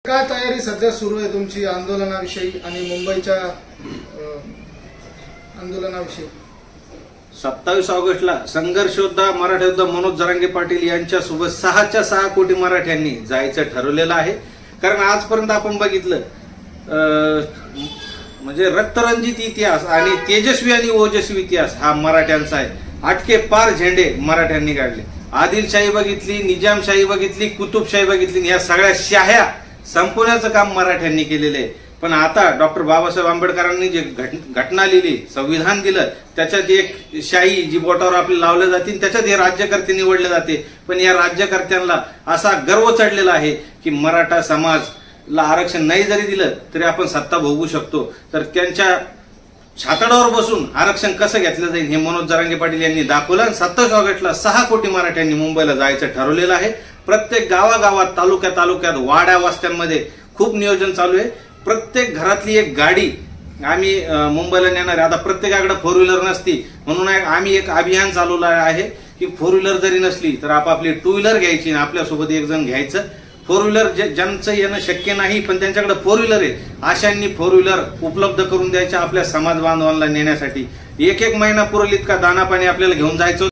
काय तयारी सध्या सुरू आहे तुमची आंदोलनाविषयी आणि मुंबईच्या आंदोलनाविषयी? 27 ऑगस्टला संघर्ष योद्धा मराठा योद्धा मनोज जरांगे पाटील यांच्यासोबत 6च्या 6 कोटी मराठ्यांनी जायचं ठरवलेलं आहे। कारण आजपर्यंत आपण बघितलं म्हणजे रक्तरंजित इतिहास आणि तेजस्वी आणि ओजस्वी इतिहास हा मराठ्यांचा आहे। आटके पार झेंडे मराठ्यांनी काढले। आदिलशाही बघितली, निजामशाही बघितली, कुतुबशाही बघितली, या सगळ्या शाह्या संपवण्याचं काम मराठ्यांनी केलेलं आहे। पण आता डॉक्टर बाबासाहेब आंबेडकरांनी जे घटना लिहिली, संविधान दिलं, त्याच्यात एक शाही जी बोटावर आपली लावल्या जाते त्याच्यात हे राज्यकर्ते निवडले जाते। पण या राज्यकर्त्यांना असा गर्व चढलेला आहे की मराठा समाजला आरक्षण नाही जरी दिलं तरी आपण सत्ता भोगू शकतो। तर त्यांच्या छातडावर बसून आरक्षण कसं घेतलं जाईल हे मनोज जरांगे पाटील यांनी दाखवलं। 27 ऑगस्टला 6 कोटी मराठ्यांनी मुंबईला जायचं ठरवलेलं आहे। प्रत्येक गावागावात, तालुक्यात, वाड्या वस्त्यांमध्ये खूप नियोजन चालू आहे। प्रत्येक घरातली एक गाडी आम्ही मुंबईला नेणार आहे। आता प्रत्येकाकडे 4 व्हीलर नसती, म्हणून आम्ही एक अभियान चालवलं आहे की 4 व्हीलर जरी नसली तर आपापली 2 व्हीलर घ्यायची आणि आपल्यासोबत एक जण घ्यायचं। 4 व्हीलर ज्यांचं येणं शक्य नाही पण त्यांच्याकडे 4 व्हीलर आहे अशांनी 4 व्हीलर उपलब्ध करून द्यायच्या आपल्या समाज बांधवांना नेण्यासाठी। एक महिना पुरेल इतका दाना पाणी आपल्याला घेऊन जायचं।